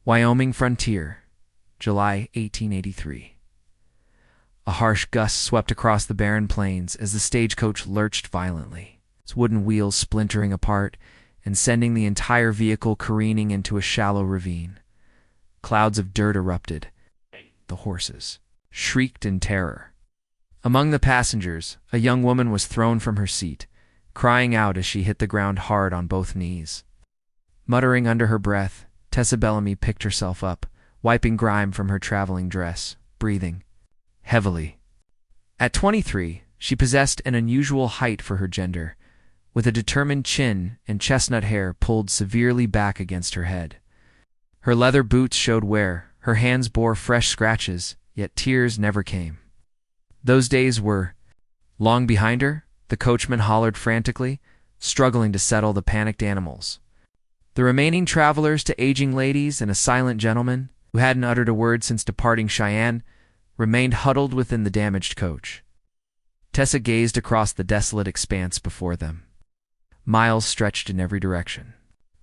Wyoming frontier, July 1883. A harsh gust swept across the barren plains as the stagecoach lurched violently, its wooden wheels splintering apart and sending the entire vehicle careening into a shallow ravine. Clouds of dirt erupted. The horses shrieked in terror. Among the passengers, a young woman was thrown from her seat, crying out as she hit the ground hard on both knees. Muttering under her breath, Tessa Bellamy picked herself up, wiping grime from her traveling dress, breathing heavily. At 23, she possessed an unusual height for her gender, with a determined chin and chestnut hair pulled severely back against her head. Her leather boots showed wear, her hands bore fresh scratches, yet tears never came. Those days were long behind her, the coachman hollered frantically, struggling to settle the panicked animals. The remaining travelers to aging ladies and a silent gentleman, who hadn't uttered a word since departing Cheyenne, remained huddled within the damaged coach. Tessa gazed across the desolate expanse before them. Miles stretched in every direction,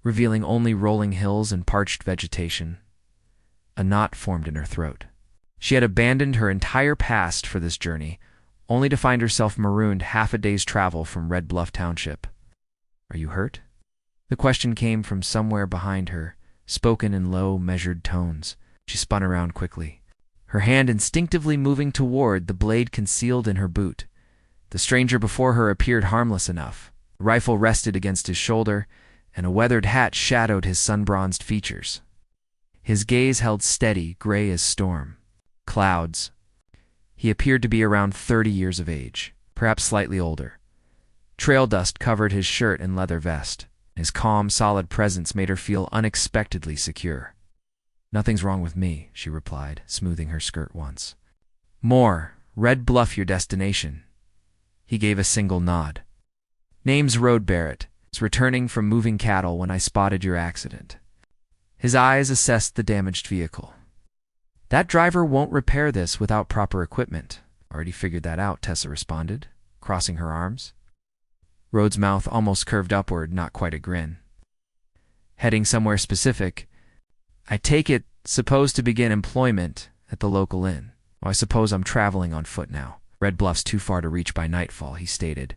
revealing only rolling hills and parched vegetation. A knot formed in her throat. She had abandoned her entire past for this journey, only to find herself marooned half a day's travel from Red Bluff Township. "Are you hurt?" The question came from somewhere behind her, spoken in low, measured tones. She spun around quickly, her hand instinctively moving toward the blade concealed in her boot. The stranger before her appeared harmless enough. The rifle rested against his shoulder, and a weathered hat shadowed his sun-bronzed features. His gaze held steady, gray as storm. Clouds. He appeared to be around 30 years of age, perhaps slightly older. Trail dust covered his shirt and leather vest. His calm, solid presence made her feel unexpectedly secure. "Nothing's wrong with me," she replied, smoothing her skirt once. "More. Red Bluff your destination." He gave a single nod. "Name's Rode Barrett. It's returning from moving cattle when I spotted your accident." His eyes assessed the damaged vehicle. "That driver won't repair this without proper equipment." "Already figured that out," Tessa responded, crossing her arms. Rhode's mouth almost curved upward, not quite a grin. "Heading somewhere specific? I take it supposed to begin employment at the local inn. Well, I suppose I'm traveling on foot now. Red Bluff's too far to reach by nightfall," he stated.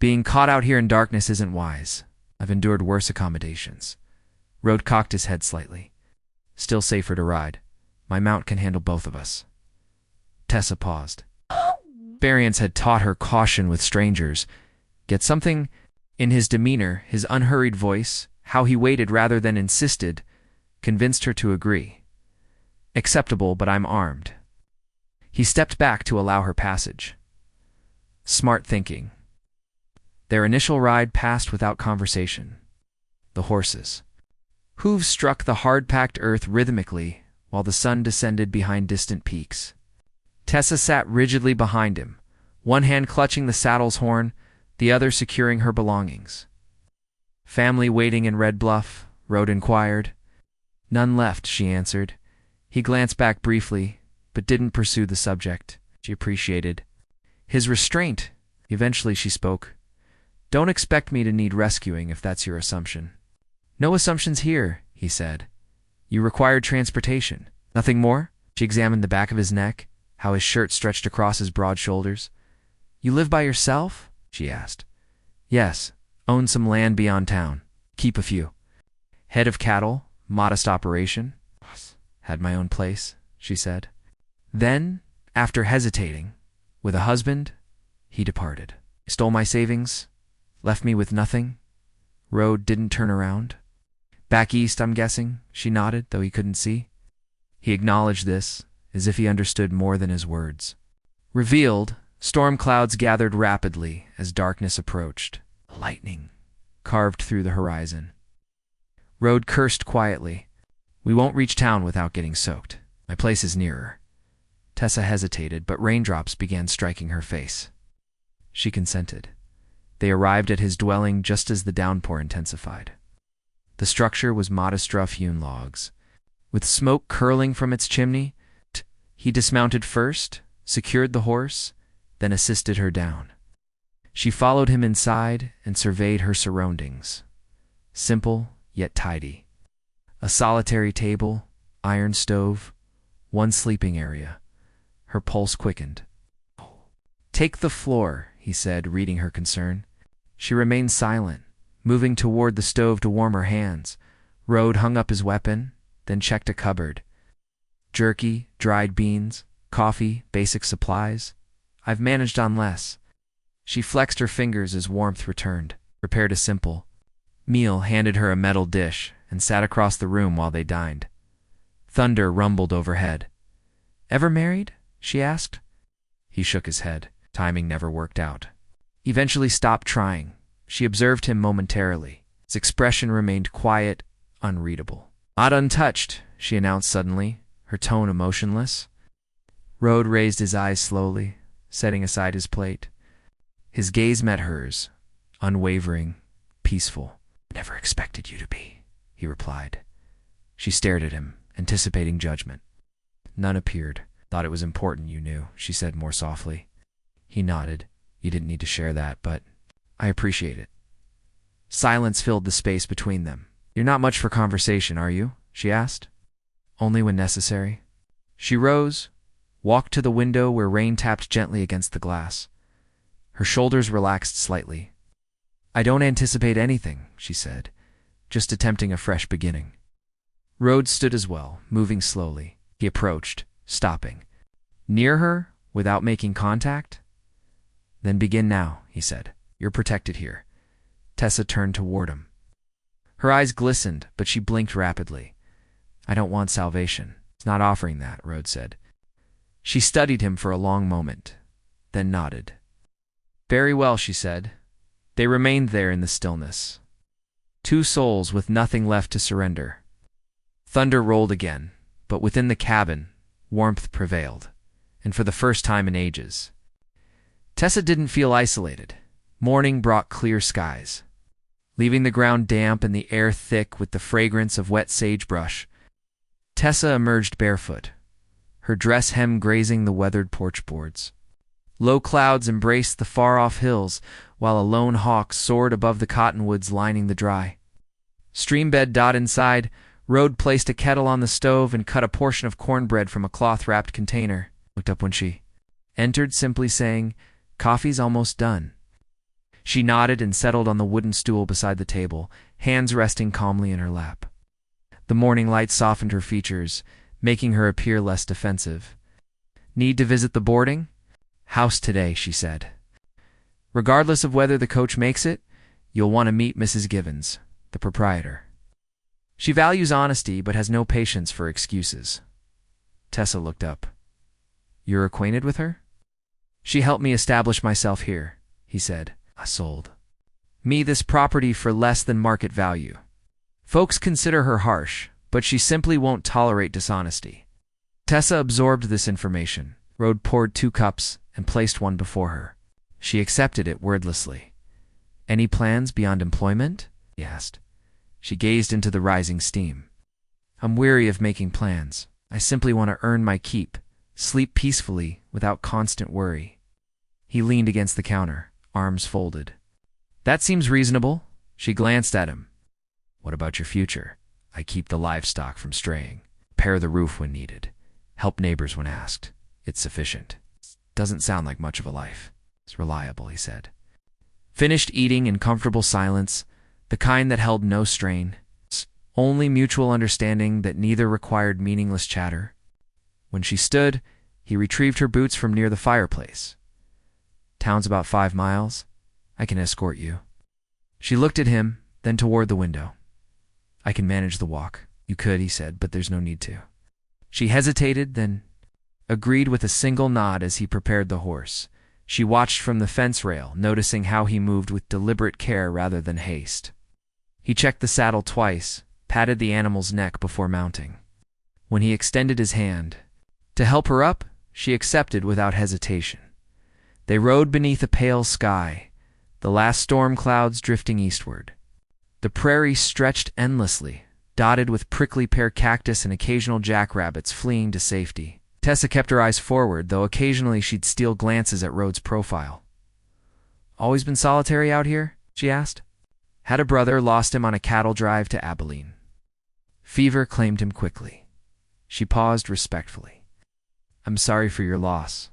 "Being caught out here in darkness isn't wise. I've endured worse accommodations." Rode cocked his head slightly. "Still safer to ride. My mount can handle both of us." Tessa paused. Experience had taught her caution with strangers, yet something in his demeanor, his unhurried voice, how he waited rather than insisted, convinced her to agree. "Acceptable, but I'm armed." He stepped back to allow her passage. Smart thinking. Their initial ride passed without conversation. The horses' hooves struck the hard-packed earth rhythmically while the sun descended behind distant peaks. Tessa sat rigidly behind him, one hand clutching the saddle's horn, the other securing her belongings. "Family waiting in Red Bluff?" Rode inquired. "None left," she answered. He glanced back briefly, but didn't pursue the subject. She appreciated his restraint. Eventually she spoke. "Don't expect me to need rescuing if that's your assumption." "No assumptions here," he said. "You required transportation. Nothing more?" She examined the back of his neck, how his shirt stretched across his broad shoulders. "You live by yourself?" she asked. "Yes. Own some land beyond town. Keep a few. Head of cattle, modest operation." "Had my own place," she said. Then, after hesitating, with a husband, he departed. "Stole my savings, left me with nothing." Rode didn't turn around. "Back east, I'm guessing," she nodded, though he couldn't see. He acknowledged this, as if he understood more than his words. Revealed, storm clouds gathered rapidly as darkness approached. Lightning carved through the horizon. Rode cursed quietly. "We won't reach town without getting soaked. My place is nearer." Tessa hesitated, but raindrops began striking her face. She consented. They arrived at his dwelling just as the downpour intensified. The structure was modest rough-hewn logs. With smoke curling from its chimney, he dismounted first, secured the horse, then assisted her down. She followed him inside and surveyed her surroundings. Simple, yet tidy. A solitary table, iron stove, one sleeping area. Her pulse quickened. "Take the floor," he said, reading her concern. She remained silent, moving toward the stove to warm her hands. Rode hung up his weapon, then checked a cupboard. Jerky, dried beans, coffee, basic supplies. "I've managed on less." She flexed her fingers as warmth returned, prepared a simple meal, handed her a metal dish, and sat across the room while they dined. Thunder rumbled overhead. "Ever married?" she asked. He shook his head. Timing never worked out. Eventually stopped trying. She observed him momentarily. His expression remained quiet, unreadable. "Not untouched," she announced suddenly, her tone emotionless. Rode raised his eyes slowly, setting aside his plate. His gaze met hers, unwavering, peaceful. "Never expected you to be," he replied. She stared at him, anticipating judgment. None appeared. "Thought it was important you knew," she said more softly. He nodded. "You didn't need to share that, but I appreciate it." Silence filled the space between them. "You're not much for conversation, are you?" she asked. "Only when necessary." She rose, walked to the window where rain tapped gently against the glass. Her shoulders relaxed slightly. "I don't anticipate anything," she said, "just attempting a fresh beginning." Rhodes stood as well, moving slowly. He approached, stopping. Near her, without making contact? "Then begin now," he said. "You're protected here." Tessa turned toward him. Her eyes glistened, but she blinked rapidly. "I don't want salvation. It's not offering that," Rhodes said. She studied him for a long moment, then nodded. "Very well," she said. They remained there in the stillness. Two souls with nothing left to surrender. Thunder rolled again, but within the cabin, warmth prevailed, and for the first time in ages. Tessa didn't feel isolated. Morning brought clear skies, leaving the ground damp and the air thick with the fragrance of wet sagebrush. Tessa emerged barefoot, her dress hem grazing the weathered porch boards. Low clouds embraced the far-off hills, while a lone hawk soared above the cottonwoods lining the dry. Stream bed dot inside, Rode placed a kettle on the stove and cut a portion of cornbread from a cloth-wrapped container. Looked up when she entered, simply saying, "Coffee's almost done." She nodded and settled on the wooden stool beside the table, hands resting calmly in her lap. The morning light softened her features, making her appear less defensive. "Need to visit the boarding house today," she said. "Regardless of whether the coach makes it, you'll want to meet Mrs. Givens, the proprietor. She values honesty but has no patience for excuses." Tessa looked up. "You're acquainted with her?" "She helped me establish myself here," he said. "I sold me this property for less than market value. Folks consider her harsh, but she simply won't tolerate dishonesty." Tessa absorbed this information. Rode poured 2 cups and placed one before her. She accepted it wordlessly. "Any plans beyond employment?" he asked. She gazed into the rising steam. "I'm weary of making plans. I simply want to earn my keep, sleep peacefully without constant worry." He leaned against the counter, arms folded. "That seems reasonable." She glanced at him. "What about your future?" "I keep the livestock from straying, repair the roof when needed, help neighbors when asked. It's sufficient." "Doesn't sound like much of a life." "It's reliable," he said. Finished eating in comfortable silence, the kind that held no strain, only mutual understanding that neither required meaningless chatter. When she stood, he retrieved her boots from near the fireplace. "Town's about 5 miles. I can escort you." She looked at him, then toward the window. "I can manage the walk." "You could," he said, "but there's no need to." She hesitated, then agreed with a single nod as he prepared the horse. She watched from the fence rail, noticing how he moved with deliberate care rather than haste. He checked the saddle twice, patted the animal's neck before mounting. When he extended his hand to help her up, she accepted without hesitation. They rode beneath a pale sky, the last storm clouds drifting eastward. The prairie stretched endlessly, dotted with prickly pear cactus and occasional jackrabbits fleeing to safety. Tessa kept her eyes forward, though occasionally she'd steal glances at Rhodes' profile. "Always been solitary out here?" she asked. "Had a brother, lost him on a cattle drive to Abilene. Fever claimed him quickly. She paused respectfully. "I'm sorry for your loss."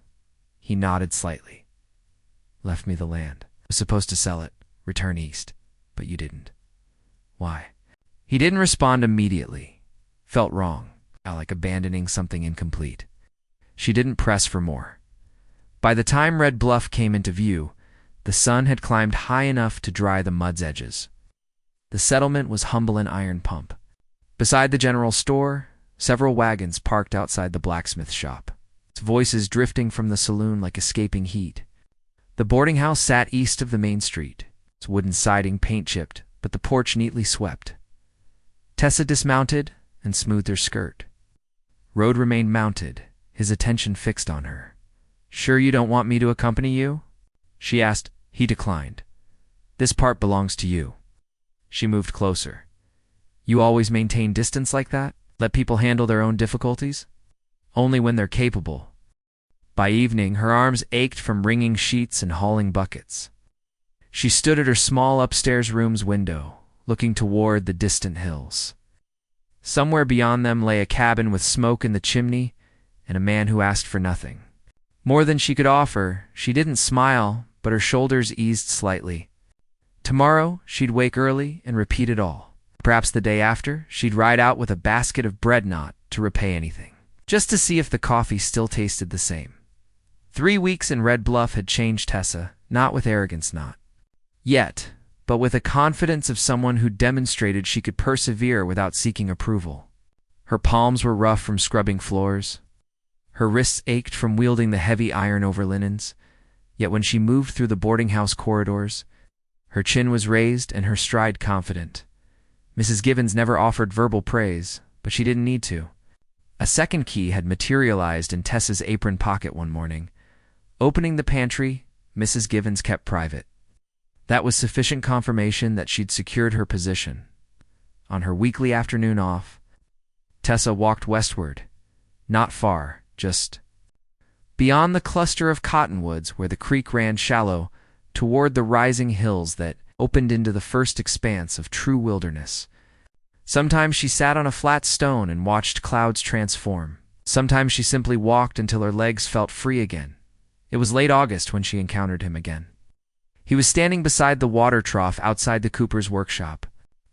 He nodded slightly. "Left me the land. Was supposed to sell it, return east, but you didn't. Why?" He didn't respond immediately. Felt wrong, like abandoning something incomplete. She didn't press for more. By the time Red Bluff came into view, the sun had climbed high enough to dry the mud's edges. The settlement was humble and iron pump. Beside the general store, several wagons parked outside the blacksmith shop, its voices drifting from the saloon like escaping heat. The boarding house sat east of the main street, its wooden siding paint-chipped, but the porch neatly swept. Tessa dismounted and smoothed her skirt. Rode remained mounted, his attention fixed on her. "Sure you don't want me to accompany you?" she asked. He declined. "This part belongs to you." She moved closer. "You always maintain distance like that? Let people handle their own difficulties?" "Only when they're capable." By evening, her arms ached from wringing sheets and hauling buckets. She stood at her small upstairs room's window, looking toward the distant hills. Somewhere beyond them lay a cabin with smoke in the chimney and a man who asked for nothing. More than she could offer. She didn't smile, but her shoulders eased slightly. Tomorrow, she'd wake early and repeat it all. Perhaps the day after, she'd ride out with a basket of bread not to repay anything, just to see if the coffee still tasted the same. 3 weeks in Red Bluff had changed Tessa, not with arrogance, not yet, but with the confidence of someone who demonstrated she could persevere without seeking approval. Her palms were rough from scrubbing floors. Her wrists ached from wielding the heavy iron over linens, yet when she moved through the boarding house corridors, her chin was raised and her stride confident. Mrs. Givens never offered verbal praise, but she didn't need to. A second key had materialized in Tessa's apron pocket one morning. Opening the pantry, Mrs. Givens kept private. That was sufficient confirmation that she'd secured her position. On her weekly afternoon off, Tessa walked westward. Not far, just beyond the cluster of cottonwoods where the creek ran shallow, toward the rising hills that opened into the first expanse of true wilderness. Sometimes she sat on a flat stone and watched clouds transform. Sometimes she simply walked until her legs felt free again. It was late August when she encountered him again. He was standing beside the water trough outside the cooper's workshop,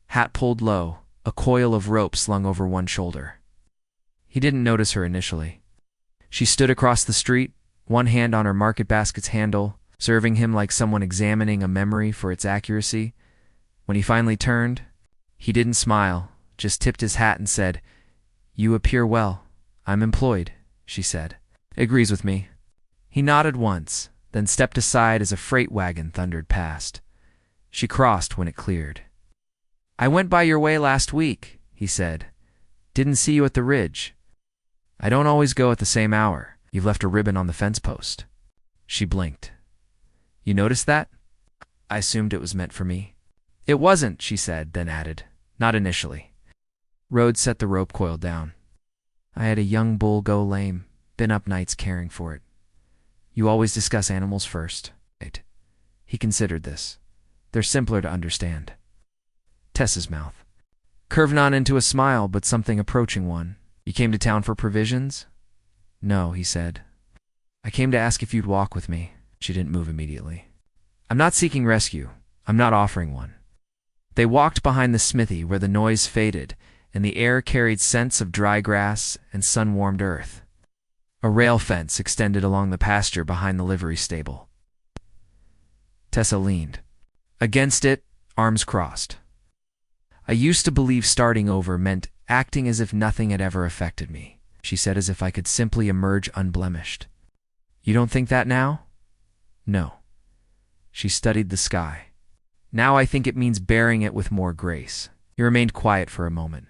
hat pulled low, a coil of rope slung over one shoulder. He didn't notice her initially. She stood across the street, one hand on her market basket's handle, serving him like someone examining a memory for its accuracy. When he finally turned, he didn't smile, just tipped his hat and said, "You appear well. I'm employed," she said. "Agrees with me." He nodded once, then stepped aside as a freight wagon thundered past. She crossed when it cleared. "I went by your way last week," he said. "Didn't see you at the ridge." "I don't always go at the same hour. You've left a ribbon on the fence post." She blinked. "You noticed that?" "I assumed it was meant for me." "It wasn't," she said, then added, "Not initially." Rhodes set the rope coil down. "I had a young bull go lame. Been up nights caring for it." "You always discuss animals first." Right. He considered this. "They're simpler to understand." Tessa's mouth curved not into a smile, but something approaching one. "You came to town for provisions?" "No," he said. "I came to ask if you'd walk with me." She didn't move immediately. "I'm not seeking rescue. I'm not offering one." They walked behind the smithy where the noise faded and the air carried scents of dry grass and sun-warmed earth. A rail fence extended along the pasture behind the livery stable. Tessa leaned against it, arms crossed. "I used to believe starting over meant acting as if nothing had ever affected me," she said, as if I could simply emerge unblemished. "You don't think that now?" "No." She studied the sky. "Now I think it means bearing it with more grace." He remained quiet for a moment.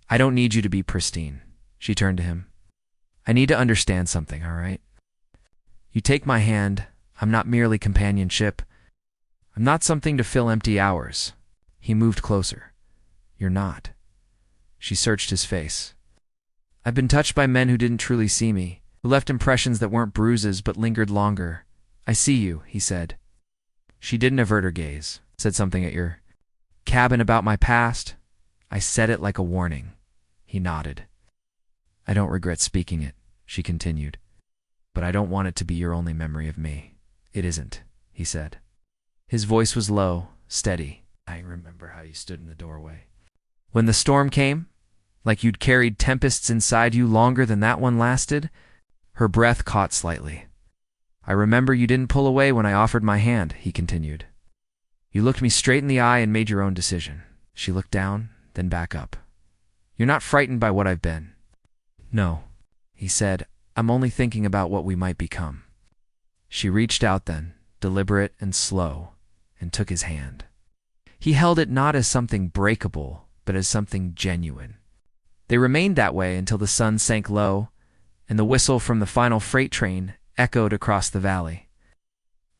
"I don't need you to be pristine." She turned to him. "I need to understand something, all right? You take my hand. I'm not merely companionship. I'm not something to fill empty hours." He moved closer. "You're not." She searched his face. "I've been touched by men who didn't truly see me, who left impressions that weren't bruises but lingered longer. I see you," he said. She didn't avert her gaze. "Said something at your cabin about my past." "I said it like a warning." He nodded. I don't regret speaking it, she continued. But I don't want it to be your only memory of me. It isn't, he said. His voice was low, steady. I remember how you stood in the doorway. When the storm came, like you'd carried tempests inside you longer than that one lasted. Her breath caught slightly. I remember you didn't pull away when I offered my hand, he continued. You looked me straight in the eye and made your own decision. She looked down, then back up. You're not frightened by what I've been. No, he said. I'm only thinking about what we might become. She reached out then, deliberate and slow, and took his hand. He held it not as something breakable, but as something genuine. They remained that way until the sun sank low, and the whistle from the final freight train echoed across the valley.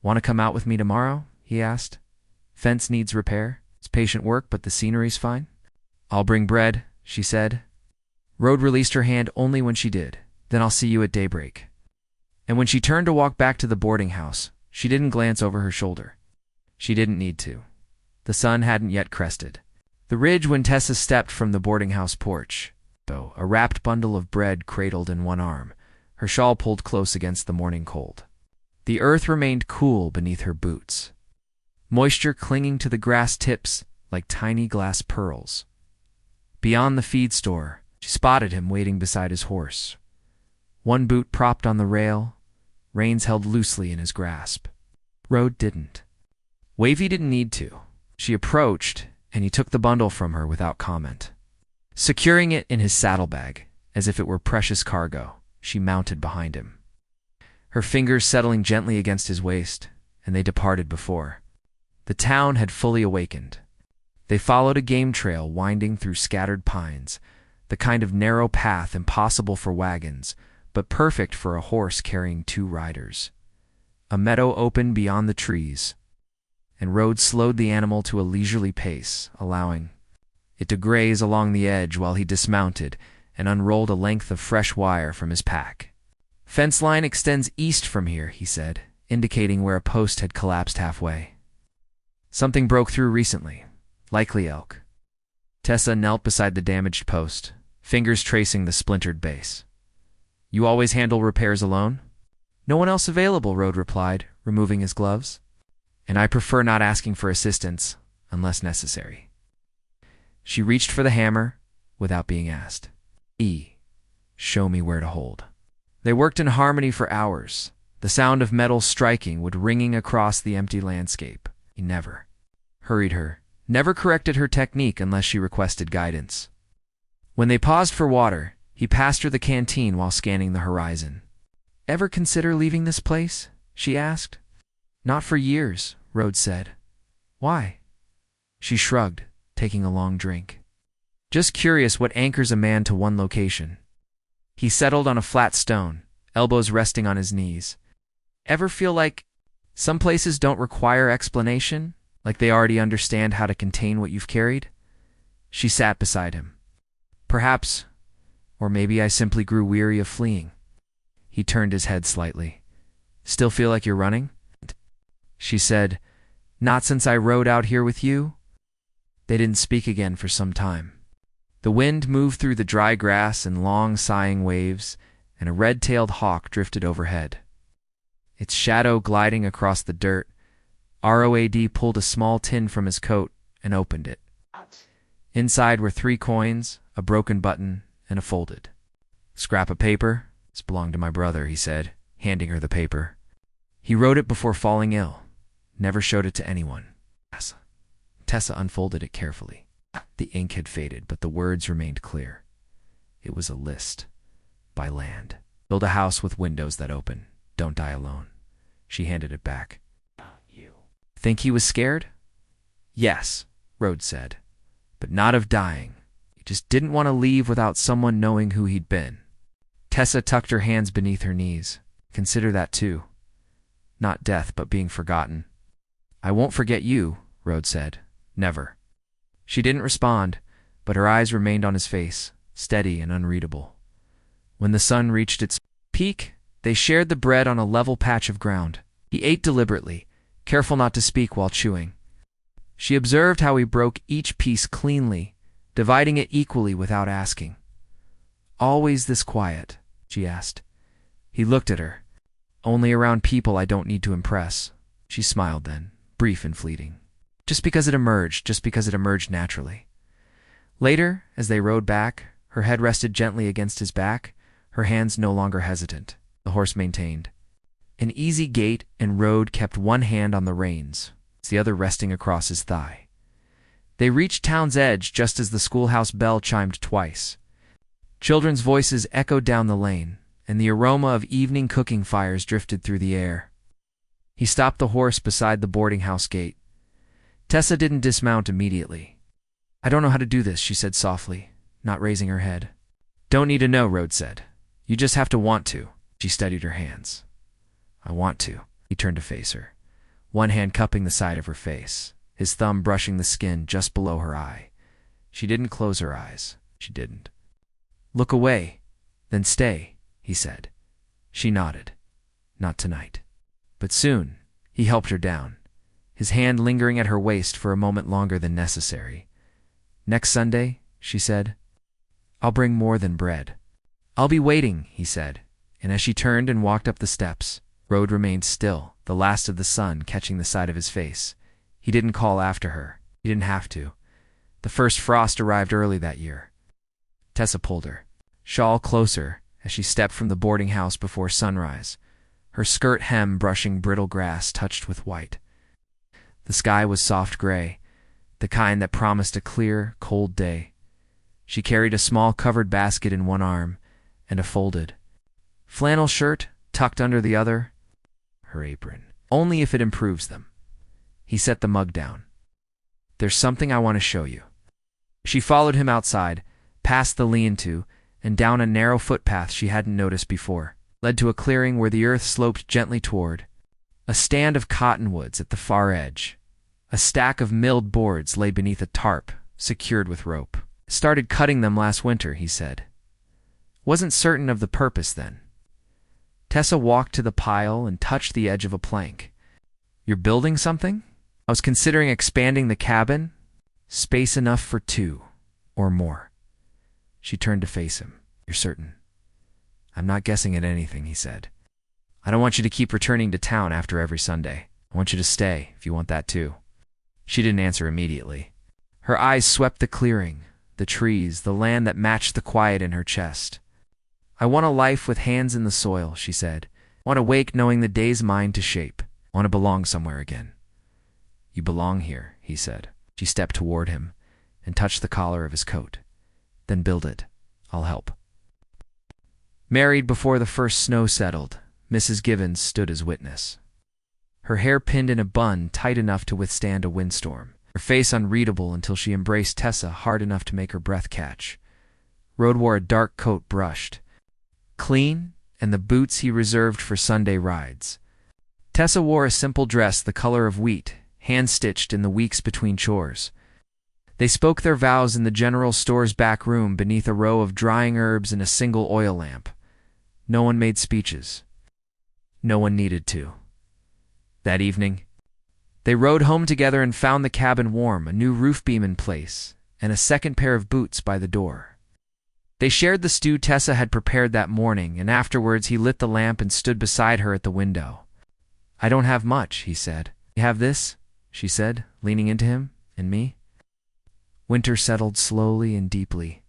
Want to come out with me tomorrow? He asked. Fence needs repair. It's patient work, but the scenery's fine. I'll bring bread, she said. Rhoda released her hand only when she did. Then I'll see you at daybreak. And when she turned to walk back to the boarding house, she didn't glance over her shoulder. She didn't need to. The sun hadn't yet crested the ridge when Tessa stepped from the boarding house porch, though a wrapped bundle of bread cradled in one arm, her shawl pulled close against the morning cold. The earth remained cool beneath her boots, moisture clinging to the grass tips like tiny glass pearls. Beyond the feed store, she spotted him waiting beside his horse. One boot propped on the rail, reins held loosely in his grasp. Rhoda didn't. Wavy didn't need to. She approached, and he took the bundle from her without comment. Securing it in his saddlebag, as if it were precious cargo, she mounted behind him. Her fingers settling gently against his waist, and they departed before. The town had fully awakened. They followed a game trail winding through scattered pines, the kind of narrow path impossible for wagons, but perfect for a horse carrying two riders. A meadow opened beyond the trees, and Rhoda slowed the animal to a leisurely pace, allowing it to graze along the edge while he dismounted and unrolled a length of fresh wire from his pack. Fence line extends east from here, he said, indicating where a post had collapsed halfway. Something broke through recently, likely elk. Tessa knelt beside the damaged post, fingers tracing the splintered base. You always handle repairs alone? No one else available, Rhoda replied, removing his gloves. And I prefer not asking for assistance unless necessary. She reached for the hammer without being asked. Show me where to hold. They worked in harmony for hours. The sound of metal striking would ringing across the empty landscape. He never hurried her, never corrected her technique unless she requested guidance. When they paused for water, he passed her the canteen while scanning the horizon. Ever consider leaving this place? She asked. Not for years, Rhoda said. Why? She shrugged, taking a long drink. Just curious what anchors a man to one location. He settled on a flat stone, elbows resting on his knees. Ever feel like some places don't require explanation, like they already understand how to contain what you've carried? She sat beside him. Perhaps, or maybe I simply grew weary of fleeing. He turned his head slightly. Still feel like you're running? She said, Not since I rode out here with you. They didn't speak again for some time. The wind moved through the dry grass in long sighing waves, and a red-tailed hawk drifted overhead. Its shadow gliding across the dirt, ROAD pulled a small tin from his coat and opened it. Inside were 3 coins, a broken button, and a folded scrap of paper. This belonged to my brother, he said, handing her the paper. He wrote it before falling ill. Never showed it to anyone. Tessa unfolded it carefully. The ink had faded, but the words remained clear. It was a list. By land. Build a house with windows that open. Don't die alone. She handed it back. You think he was scared? Yes, Rhoda said. But not of dying. He just didn't want to leave without someone knowing who he'd been. Tessa tucked her hands beneath her knees. Consider that too. Not death, but being forgotten. I won't forget you, Rhoda said. Never. She didn't respond, but her eyes remained on his face, steady and unreadable. When the sun reached its peak, they shared the bread on a level patch of ground. He ate deliberately, careful not to speak while chewing. She observed how he broke each piece cleanly, dividing it equally without asking. Always this quiet?" she asked. He looked at her. "Only around people I don't need to impress." She smiled then, brief and fleeting. Just because it emerged naturally. Later, as they rode back, her head rested gently against his back, her hands no longer hesitant. The horse maintained an easy gait and rode kept one hand on the reins, the other resting across his thigh. They reached town's edge just as the schoolhouse bell chimed twice. Children's voices echoed down the lane, and the aroma of evening cooking fires drifted through the air. He stopped the horse beside the boarding house gate. Tessa didn't dismount immediately. "I don't know how to do this," she said softly, not raising her head. "Don't need to know," Rode said. "You just have to want to." She steadied her hands. "I want to." He turned to face her, one hand cupping the side of her face, his thumb brushing the skin just below her eye. She didn't close her eyes. She didn't. "Look away, then stay," he said. She nodded. Not tonight. But soon, he helped her down, his hand lingering at her waist for a moment longer than necessary. "Next Sunday," she said, "I'll bring more than bread." "I'll be waiting," he said, and as she turned and walked up the steps, Rode remained still, the last of the sun catching the side of his face. He didn't call after her. He didn't have to. The first frost arrived early that year. Tessa pulled her shawl closer as she stepped from the boarding house before sunrise, her skirt hem brushing brittle grass touched with white. The sky was soft gray, the kind that promised a clear, cold day. She carried a small covered basket in one arm and a folded flannel shirt tucked under the other. Her apron. "Only if it improves them." He set the mug down. "There's something I want to show you." She followed him outside, past the lean-to, and down a narrow footpath she hadn't noticed before, led to a clearing where the earth sloped gently toward. A stand of cottonwoods at the far edge. A stack of milled boards lay beneath a tarp, secured with rope. "Started cutting them last winter," he said. Wasn't certain of the purpose then. Tessa walked to the pile and touched the edge of a plank. "You're building something?" "I was considering expanding the cabin. Space enough for 2 or more." She turned to face him. "You're certain?" "I'm not guessing at anything," he said. "I don't want you to keep returning to town after every Sunday. I want you to stay, if you want that too." She didn't answer immediately. Her eyes swept the clearing, the trees, the land that matched the quiet in her chest. "I want a life with hands in the soil," she said. "I want to wake knowing the day's mine to shape. I want to belong somewhere again." "You belong here," he said. She stepped toward him and touched the collar of his coat. "Then build it. I'll help." Married before the first snow settled, Mrs. Givens stood as witness. Her hair pinned in a bun tight enough to withstand a windstorm, her face unreadable until she embraced Tessa hard enough to make her breath catch. Rode wore a dark coat brushed, clean, and the boots he reserved for Sunday rides. Tessa wore a simple dress the color of wheat, hand-stitched in the weeks between chores. They spoke their vows in the general store's back room beneath a row of drying herbs and a single oil lamp. No one made speeches. No one needed to. That evening, they rode home together and found the cabin warm, a new roof beam in place, and a second pair of boots by the door. They shared the stew Tessa had prepared that morning, and afterwards he lit the lamp and stood beside her at the window. "I don't have much," he said. "You have this?" she said, leaning into him, "and me?" Winter settled slowly and deeply,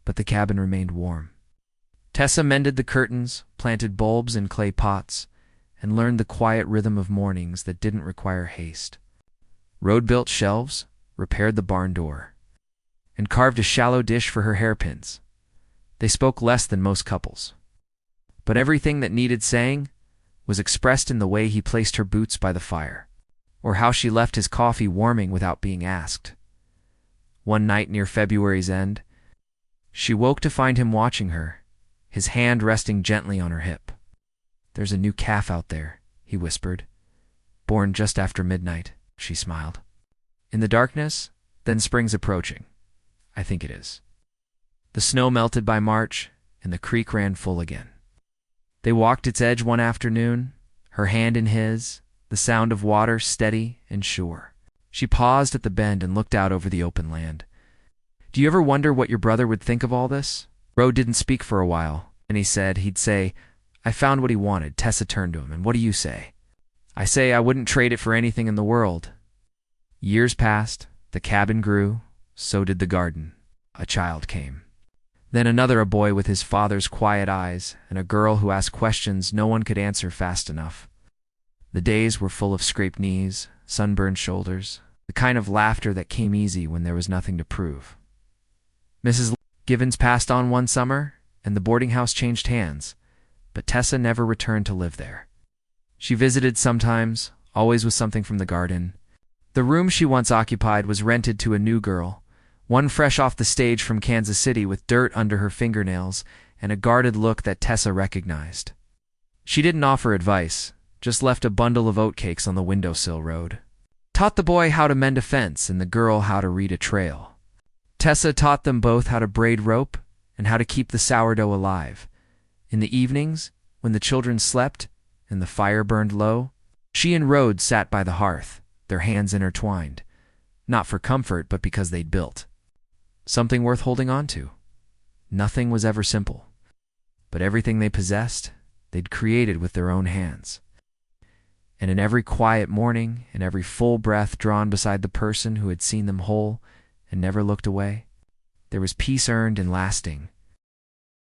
but the cabin remained warm. Tessa mended the curtains, planted bulbs in clay pots, and learned the quiet rhythm of mornings that didn't require haste. Rode built shelves, repaired the barn door, and carved a shallow dish for her hairpins. They spoke less than most couples. But everything that needed saying was expressed in the way he placed her boots by the fire, or how she left his coffee warming without being asked. One night near February's end, she woke to find him watching her, his hand resting gently on her hip. "There's a new calf out there," he whispered. "Born just after midnight," she smiled. "In the darkness? Then spring's approaching. I think it is." The snow melted by March, and the creek ran full again. They walked its edge one afternoon, her hand in his, the sound of water steady and sure. She paused at the bend and looked out over the open land. "Do you ever wonder what your brother would think of all this?" Rode didn't speak for a while, and he'd say, "I found what he wanted." Tessa turned to him, "And what do you say?" "I say I wouldn't trade it for anything in the world." Years passed, the cabin grew, so did the garden. A child came. Then another, a boy with his father's quiet eyes, and a girl who asked questions no one could answer fast enough. The days were full of scraped knees, sunburned shoulders, the kind of laughter that came easy when there was nothing to prove. Mrs. Givens passed on one summer, and the boarding house changed hands, but Tessa never returned to live there. She visited sometimes, always with something from the garden. The room she once occupied was rented to a new girl, one fresh off the stage from Kansas City with dirt under her fingernails and a guarded look that Tessa recognized. She didn't offer advice, just left a bundle of oatcakes on the windowsill road. Taught the boy how to mend a fence and the girl how to read a trail. Tessa taught them both how to braid rope and how to keep the sourdough alive. In the evenings, when the children slept and the fire burned low, she and Rode sat by the hearth, their hands intertwined, not for comfort but because they'd built something worth holding on to. Nothing was ever simple, but everything they possessed, they'd created with their own hands. And in every quiet morning, in every full breath drawn beside the person who had seen them whole and never looked away, there was peace earned and lasting,